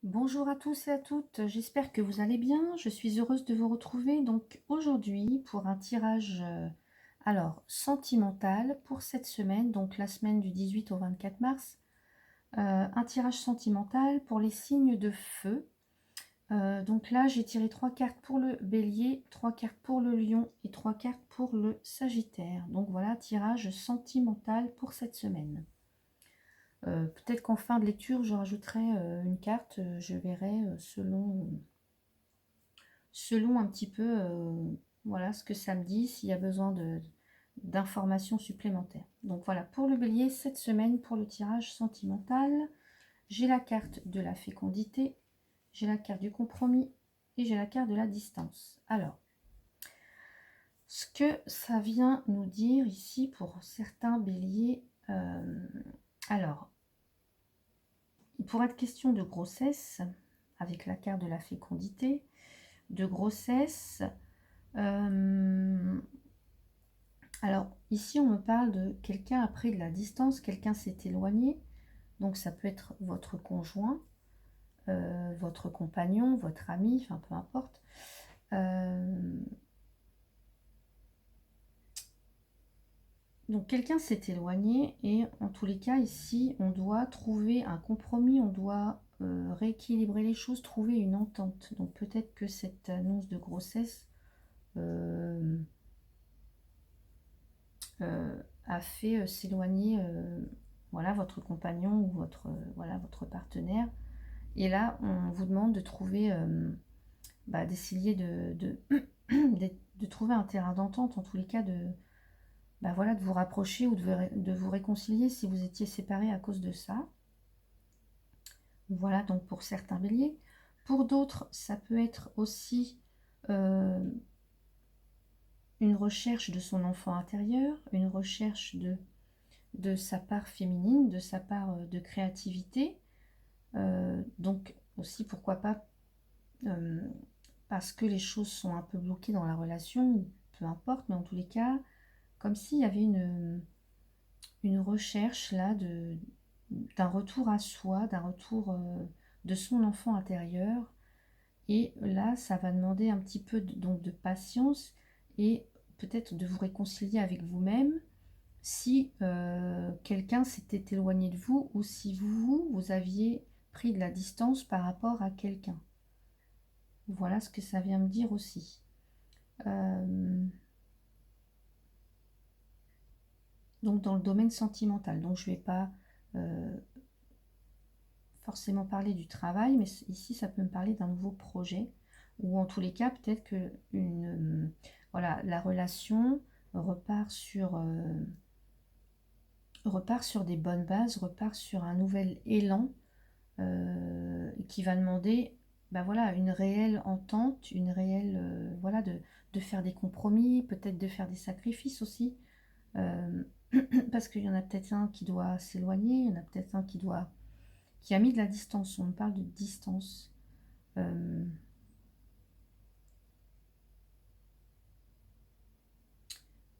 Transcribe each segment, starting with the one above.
Bonjour à tous et à toutes, j'espère que vous allez bien. Je suis heureuse de vous retrouver donc aujourd'hui pour un tirage sentimental pour cette semaine, donc la semaine du 18 au 24 mars. Un tirage sentimental pour les signes de feu. Donc là, j'ai tiré 3 cartes pour le bélier, 3 cartes pour le lion et 3 cartes pour le sagittaire. Donc voilà, tirage sentimental pour cette semaine. Peut-être qu'en fin de lecture, je rajouterai une carte, je verrai selon un petit peu voilà, ce que ça me dit, s'il y a besoin d'informations supplémentaires. Donc voilà, pour le bélier, cette semaine, pour le tirage sentimental, j'ai la carte de la fécondité, j'ai la carte du compromis et j'ai la carte de la distance. Alors, ce que ça vient nous dire ici pour certains béliers, alors, il pourrait être question de grossesse, avec la carte de la fécondité, de grossesse. Alors, ici, on me parle de quelqu'un a pris de la distance, quelqu'un s'est éloigné. Donc, ça peut être votre conjoint, votre compagnon, votre ami, enfin, peu importe. Donc, quelqu'un s'est éloigné et en tous les cas, ici, on doit trouver un compromis, on doit rééquilibrer les choses, trouver une entente. Donc, peut-être que cette annonce de grossesse a fait s'éloigner voilà, votre compagnon ou votre, voilà, votre partenaire. Et là, on vous demande de trouver, d'essayer de trouver un terrain d'entente, en tous les cas, voilà, de vous rapprocher ou de vous réconcilier si vous étiez séparés à cause de ça. Voilà, donc pour certains béliers. Pour d'autres, ça peut être aussi une recherche de son enfant intérieur, une recherche de sa part féminine, de sa part de créativité. Donc aussi, pourquoi pas, parce que les choses sont un peu bloquées dans la relation, peu importe, mais en tous les cas, comme s'il y avait une recherche là d'un retour à soi, d'un retour de son enfant intérieur. Et là, ça va demander un petit peu donc de patience et peut-être de vous réconcilier avec vous-même si quelqu'un s'était éloigné de vous ou si vous aviez pris de la distance par rapport à quelqu'un. Voilà ce que ça vient me dire aussi. Donc dans le domaine sentimental. Donc je ne vais pas forcément parler du travail, mais ici ça peut me parler d'un nouveau projet. Ou en tous les cas, peut-être que voilà, la relation repart sur des bonnes bases, repart sur un nouvel élan qui va demander voilà, une réelle entente, une réelle voilà, de faire des compromis, peut-être de faire des sacrifices aussi. Euh, parce qu'il y en a peut-être un qui doit s'éloigner, il y en a peut-être un qui a mis de la distance. On parle de distance.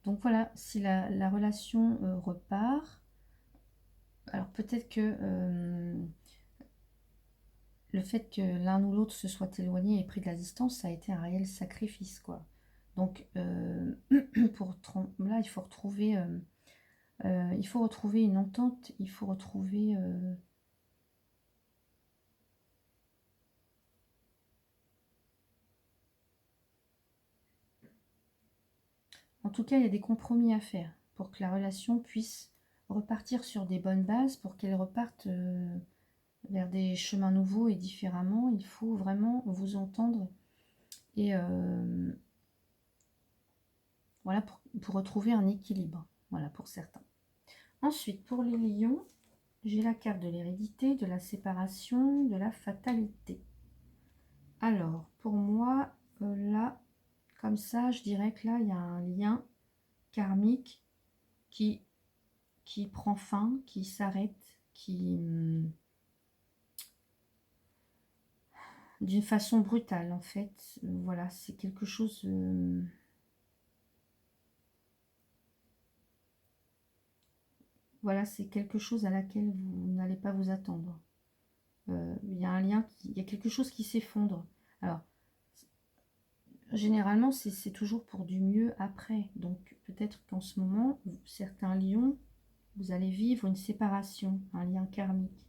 Donc voilà, si la relation repart, alors peut-être que le fait que l'un ou l'autre se soit éloigné et pris de la distance, ça a été un réel sacrifice, quoi. Donc là, il faut retrouver une entente, il faut retrouver en tout cas, il y a des compromis à faire pour que la relation puisse repartir sur des bonnes bases, pour qu'elle reparte vers des chemins nouveaux et différemment. Il faut vraiment vous entendre et voilà pour retrouver un équilibre. Voilà pour certains. Ensuite, pour les lions, j'ai la carte de l'hérédité, de la séparation, de la fatalité. Alors, pour moi, là, comme ça, je dirais que là, il y a un lien karmique qui prend fin, qui s'arrête, d'une façon brutale, en fait. Voilà, c'est quelque chose... voilà, c'est quelque chose à laquelle vous n'allez pas vous attendre. Il y a un lien, il y a quelque chose qui s'effondre. Alors, généralement, c'est toujours pour du mieux après. Donc, peut-être qu'en ce moment, certains lions, vous allez vivre une séparation, un lien karmique.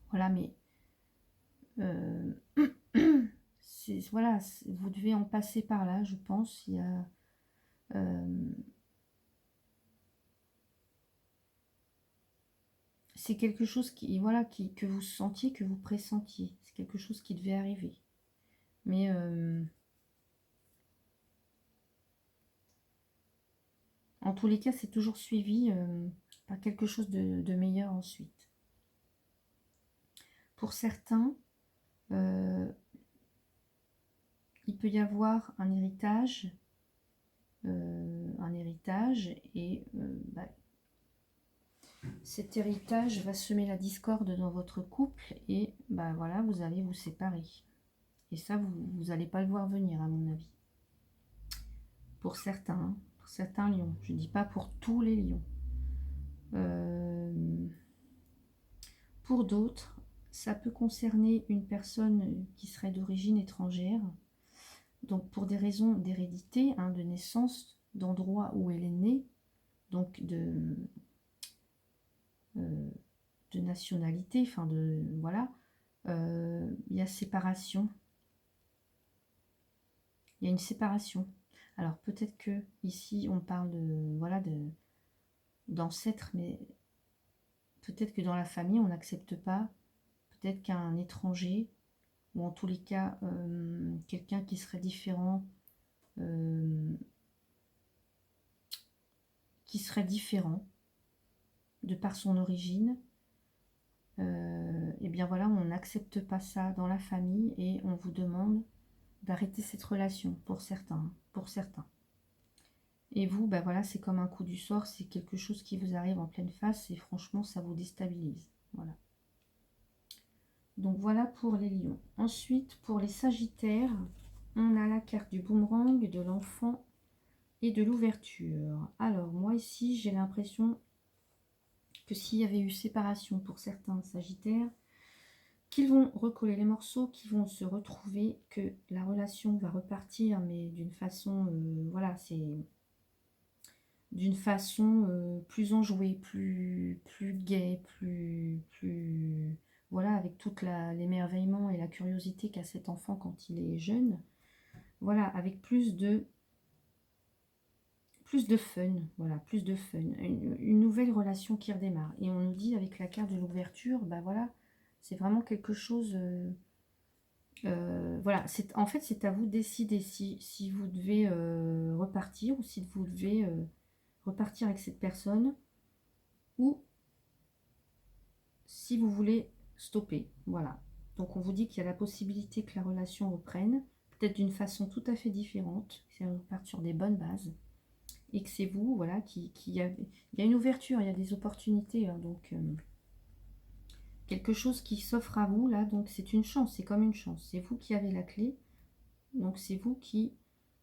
Voilà, mais voilà, vous devez en passer par là, je pense. Il y a, c'est quelque chose qui, voilà, que vous sentiez, que vous pressentiez. C'est quelque chose qui devait arriver. Mais en tous les cas, c'est toujours suivi par quelque chose de meilleur ensuite. Pour certains, il peut y avoir un héritage et bah, cet héritage va semer la discorde dans votre couple et bah voilà, vous allez vous séparer. Et ça, vous n'allez pas le voir venir, à mon avis. Pour certains lions. Je ne dis pas pour tous les lions. Pour d'autres, ça peut concerner une personne qui serait d'origine étrangère. Donc pour des raisons d'hérédité, hein, de naissance, d'endroit où elle est née, donc de nationalité, enfin de voilà, il y a séparation. Il y a une séparation. Alors peut-être que ici on parle de voilà d'ancêtres, mais peut-être que dans la famille on n'accepte pas, peut-être qu'un étranger ou en tous les cas quelqu'un qui serait différent, de par son origine, et bien voilà, on n'accepte pas ça dans la famille et on vous demande d'arrêter cette relation pour certains, pour certains. Et vous, ben voilà, c'est comme un coup du sort, c'est quelque chose qui vous arrive en pleine face et franchement, ça vous déstabilise. Voilà. Donc voilà pour les lions. Ensuite, pour les sagittaires, on a la carte du boomerang, de l'enfant et de l'ouverture. Alors moi ici, j'ai l'impression que s'il y avait eu séparation pour certains sagittaires, qu'ils vont recoller les morceaux, qu'ils vont se retrouver, que la relation va repartir, mais d'une façon, voilà, c'est d'une façon plus enjouée, plus gaie, voilà, avec tout l'émerveillement et la curiosité qu'a cet enfant quand il est jeune. Voilà, avec plus de fun, voilà, plus de fun, une nouvelle relation qui redémarre. Et on nous dit avec la carte de l'ouverture, bah voilà, c'est vraiment quelque chose, voilà, en fait c'est à vous de décider si vous devez repartir ou si vous devez repartir avec cette personne ou si vous voulez stopper, voilà. Donc on vous dit qu'il y a la possibilité que la relation reprenne, peut-être d'une façon tout à fait différente, que ça reparte sur des bonnes bases. Et que c'est vous, voilà, il y a une ouverture, il y a des opportunités, hein, donc quelque chose qui s'offre à vous, là, donc c'est une chance, c'est comme une chance, c'est vous qui avez la clé, donc c'est vous qui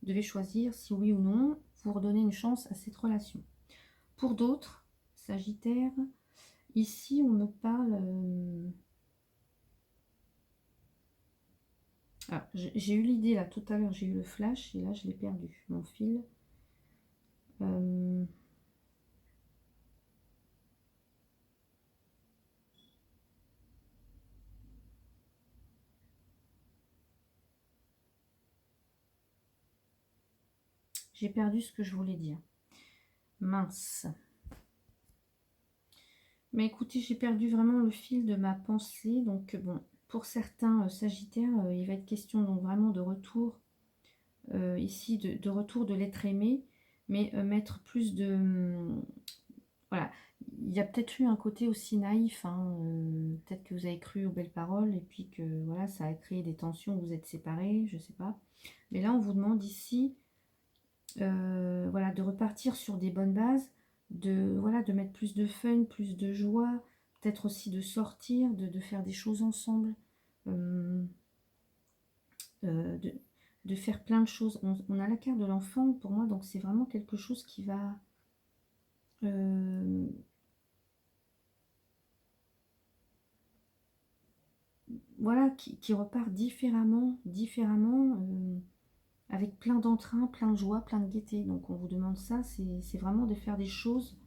devez choisir si oui ou non vous redonnez une chance à cette relation. Pour d'autres, Sagittaire, ici on me parle... Ah, j'ai eu l'idée là, tout à l'heure j'ai eu le flash et là je l'ai perdu, mon fil. J'ai perdu ce que je voulais dire. Mince. Mais écoutez, j'ai perdu vraiment le fil de ma pensée. Donc bon, pour certains sagittaires, il va être question donc vraiment de retour, ici, de retour de l'être aimé, mais mettre plus de... voilà, il y a peut-être eu un côté aussi naïf, hein, peut-être que vous avez cru aux belles paroles, et puis que voilà, ça a créé des tensions, vous êtes séparés, je sais pas. Mais là, on vous demande ici, voilà, de repartir sur des bonnes bases, voilà, de mettre plus de fun, plus de joie, peut-être aussi de sortir, de faire des choses ensemble, euh, euh, de, de faire plein de choses. On a la carte de l'enfant pour moi, donc c'est vraiment quelque chose qui va... voilà, qui repart différemment, avec plein d'entrain, plein de joie, plein de gaieté. Donc on vous demande ça, c'est vraiment de faire des choses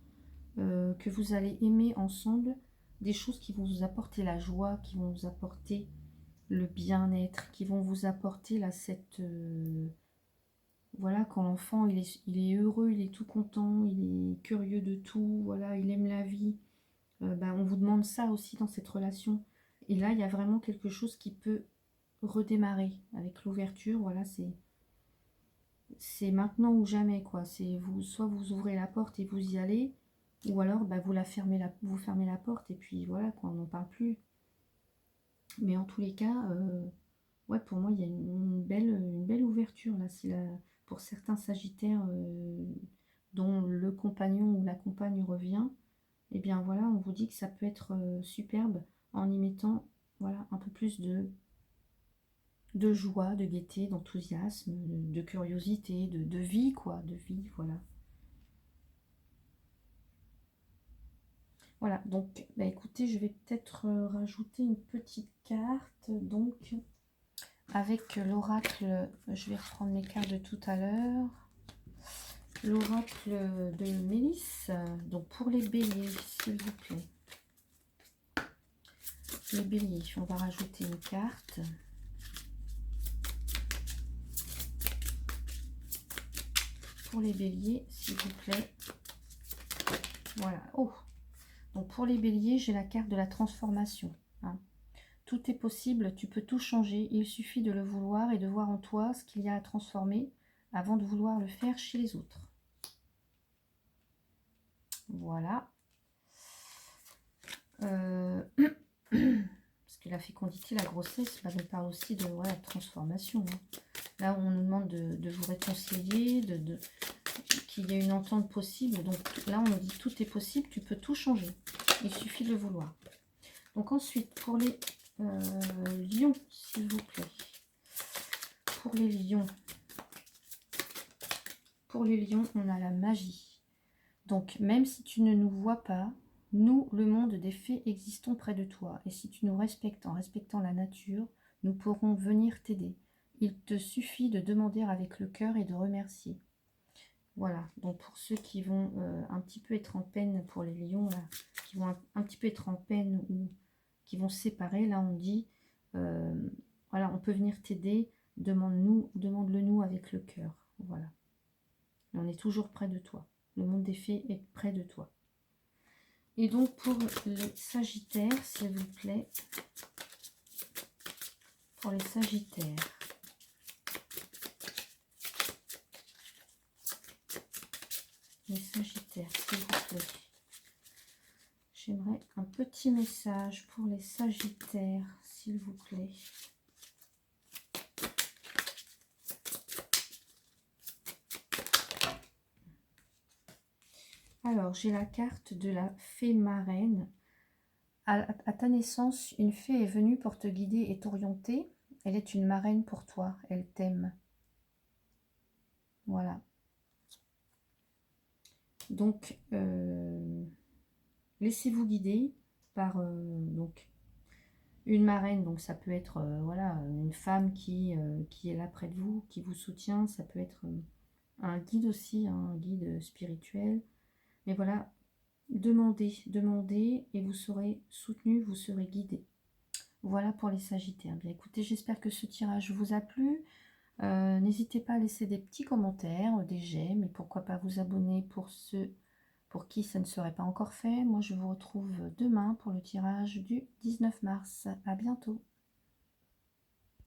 que vous allez aimer ensemble, des choses qui vont vous apporter la joie, qui vont vous apporter le bien-être, qui vont vous apporter là, voilà, quand l'enfant il est heureux, il est tout content, il est curieux de tout, voilà, il aime la vie. On vous demande ça aussi dans cette relation. Et là, il y a vraiment quelque chose qui peut redémarrer avec l'ouverture. Voilà, c'est maintenant ou jamais, quoi. C'est vous, soit vous ouvrez la porte et vous y allez, ou alors vous fermez la porte et puis voilà, quoi, on n'en parle plus. Mais en tous les cas, ouais, pour moi, il y a une belle ouverture là. Pour certains Sagittaires dont le compagnon ou la compagne revient, et bien voilà, on vous dit que ça peut être superbe en y mettant voilà, un peu plus de joie, de gaieté, d'enthousiasme, de curiosité, de vie, quoi, de vie, voilà. Voilà, donc, bah, écoutez, je vais peut-être rajouter une petite carte, donc, avec l'oracle, je vais reprendre mes cartes de tout à l'heure, l'oracle de Mélisse, donc pour les béliers, s'il vous plaît. Les béliers, on va rajouter une carte. Pour les béliers, s'il vous plaît. Voilà. Oh. Donc pour les béliers, j'ai la carte de la transformation. Hein. Tout est possible, tu peux tout changer. Il suffit de le vouloir et de voir en toi ce qu'il y a à transformer avant de vouloir le faire chez les autres. Voilà. Parce que la fécondité, la grossesse, ça nous parle aussi de voilà, transformation. Hein. Là, on nous demande de vous réconcilier, qu'il y ait une entente possible. Donc là, on nous dit tout est possible, tu peux tout changer. Il suffit de le vouloir. Donc ensuite, pour les lions, s'il vous plaît. Pour les lions, on a la magie. Donc, même si tu ne nous vois pas, nous, le monde des fées, existons près de toi. Et si tu nous respectes en respectant la nature, nous pourrons venir t'aider. Il te suffit de demander avec le cœur et de remercier. Voilà, donc pour ceux qui vont un petit peu être en peine, pour les lions, là, qui vont un petit peu être en peine ou qui vont se séparer, là on dit, voilà, on peut venir t'aider, demande-le nous avec le cœur. Voilà, on est toujours près de toi. Le monde des fées est près de toi. Et donc pour les Sagittaires, s'il vous plaît, pour les Sagittaires. Les Sagittaires, s'il vous plaît. J'aimerais un petit message pour les Sagittaires, s'il vous plaît. Alors, j'ai la carte de la fée marraine. À ta naissance, une fée est venue pour te guider et t'orienter. Elle est une marraine pour toi. Elle t'aime. Voilà. Donc, laissez-vous guider par donc une marraine. Donc, ça peut être voilà, une femme qui est là près de vous, qui vous soutient. Ça peut être un guide aussi, hein, un guide spirituel. Mais voilà, demandez et vous serez soutenu, vous serez guidé. Voilà pour les Sagittaires. Bien écoutez, j'espère que ce tirage vous a plu. N'hésitez pas à laisser des petits commentaires, des j'aime et pourquoi pas vous abonner pour ceux pour qui ça ne serait pas encore fait. Moi, je vous retrouve demain pour le tirage du 19 mars. À bientôt.